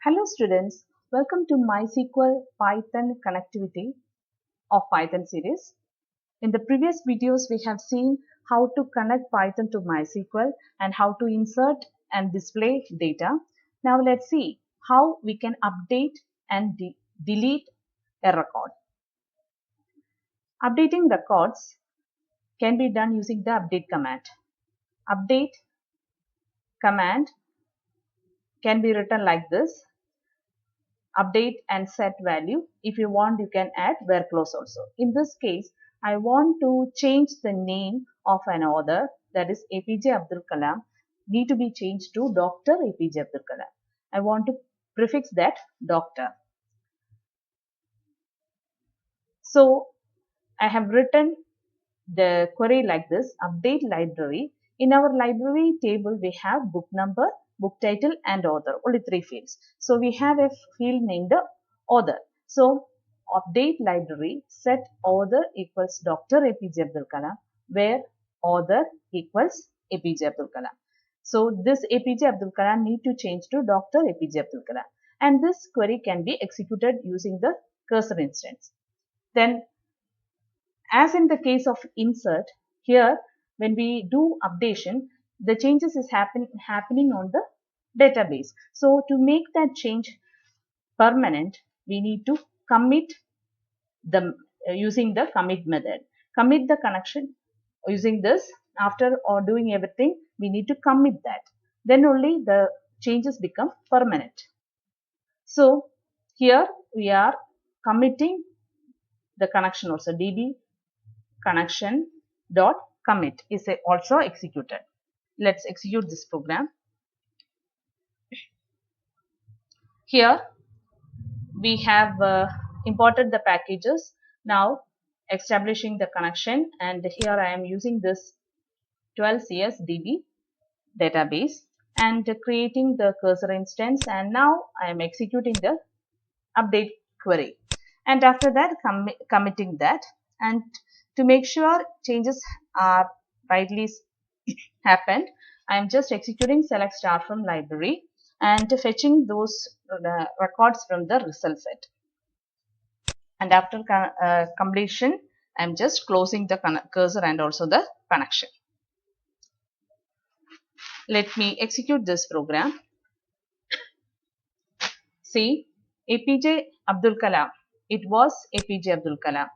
Hello students, welcome to MySQL Python connectivity of Python series. In the previous videos we have seen how to connect Python to MySQL and how to insert and display data. Now let's see how we can update and delete a record. Updating records can be done using the update command. Update command can be written like this: update and set value. If you want, you can add where clause also. In this case, I want to change the name of an author, that is APJ Abdul Kalam, need to be changed to Dr. APJ Abdul Kalam. I want to prefix that doctor. So I have written the query like this: update library. In our library table, we have book number, book title and author, only 3 fields. So we have a field named author. So update library, set author equals Dr. APJ Abdul Kalam, where author equals APJ Abdul Kalam. So this APJ Abdul Kalam need to change to Dr. APJ Abdul Kalam. And this query can be executed using the cursor instance. Then, as in the case of insert, here when we do updation, the changes is happening on the database. So to make that change permanent, we need to commit the using the commit method. Commit the connection using this. After or doing everything, we need to commit that. Then only the changes become permanent. So here we are committing the connection also. DB connection dot commit is also executed. Let's execute this program. Here we have imported the packages. Now establishing the connection, and here I am using this 12CS DB database and creating the cursor instance, and now I am executing the update query, and after that committing that. And to make sure changes are rightly happened, I am just executing select star from library and fetching those records from the result set. And after completion, I am just closing the cursor and also the connection. Let me execute this program. See, APJ Abdul Kalam. It was APJ Abdul Kalam.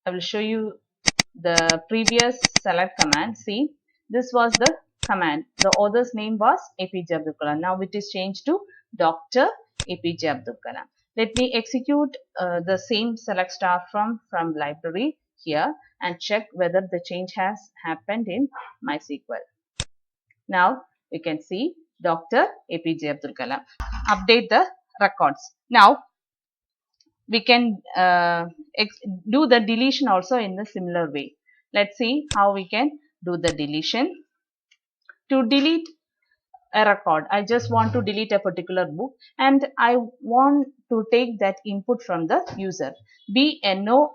I will show you the previous select command. See, this was the command. The author's name was APJ Abdul Kalam. Now it is changed to Dr. APJ Abdul Kalam. Let me execute the same select star from library here and check whether the change has happened in MySQL. Now we can see Dr. APJ Abdul Kalam. Update the records. Now we can do the deletion also in a similar way. Let's see how we can do the deletion. To delete a record, I just want to delete a particular book and I want to take that input from the user. BNO,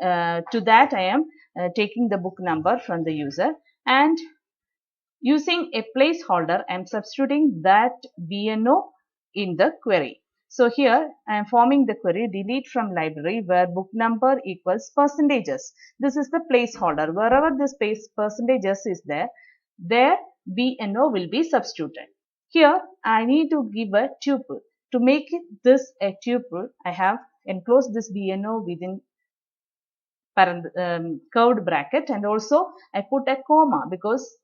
to that I am taking the book number from the user, and using a placeholder I am substituting that BNO in the query. So here I am forming the query delete from library where book number equals percentages. This is the placeholder. Wherever this percentages is there BNO will be substituted. Here I need to give a tuple. To make this a tuple, I have enclosed this BNO within curved bracket, and also I put a comma because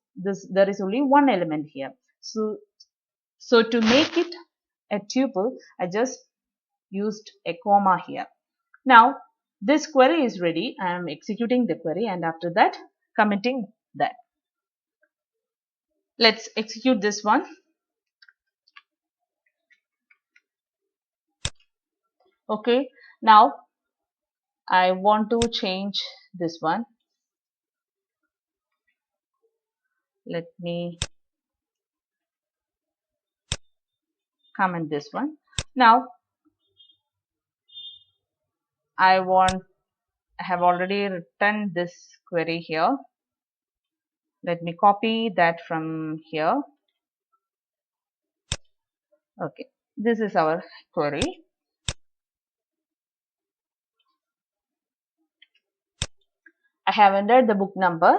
there is only one element here. So to make it a tuple, I just used a comma here. Now this query is ready. I am executing the query and after that committing that. Let's execute this one. Okay, now I want to change this one. Let me comment this one. Now I have already written this query here. Let me copy that from here. Okay. This is our query. I have entered the book number,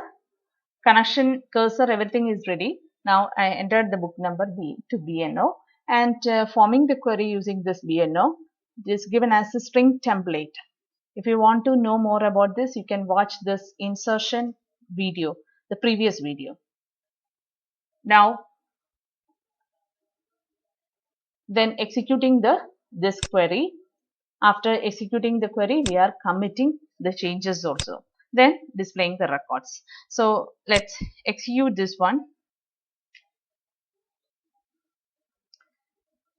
connection, cursor, everything is ready. Now I entered the book number B to BNO, and forming the query using this BNO is given as a string template. If you want to know more about this, you can watch this insertion video, the previous video. Now, then executing this query. After executing the query, we are committing the changes also. Then displaying the records. So let's execute this one.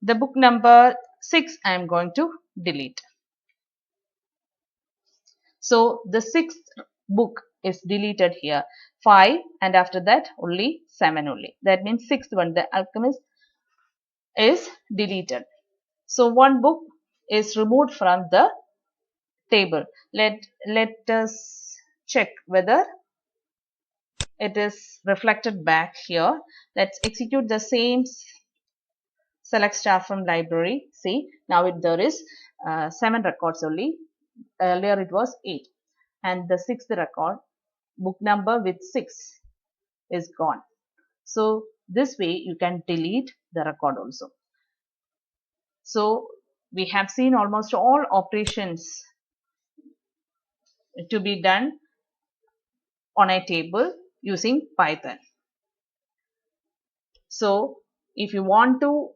The book number 6 I am going to delete. So the sixth book is deleted here. 5 and after that only 7 only. That means sixth one, The Alchemist, is deleted. So one book is removed from the table. Let us check whether it is reflected back here. Let's execute the same select star from library. See, now there is 7 records only. Earlier it was 8. And the sixth record, book number with 6, is gone. So this way you can delete the record also. So we have seen almost all operations to be done on a table using Python. So if you want to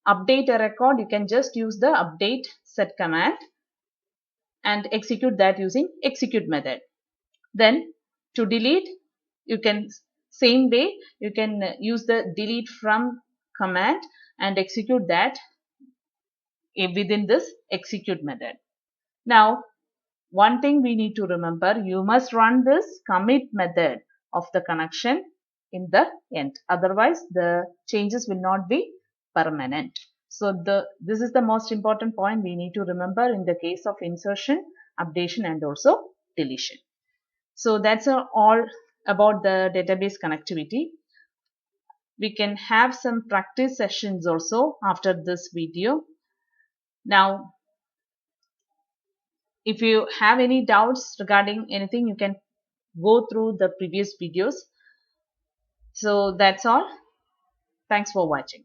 update a record, you can just use the update set command and execute that using execute method. Then to delete, you can same way you can use the delete from command and execute that within this execute method. Now one thing we need to remember, you must run this commit method of the connection in the end, otherwise the changes will not be permanent. So this is the most important point we need to remember in the case of insertion, updation and also deletion. So that's all about the database connectivity. We can have some practice sessions also after this video. Now if you have any doubts regarding anything, you can go through the previous videos. So that's all. Thanks for watching.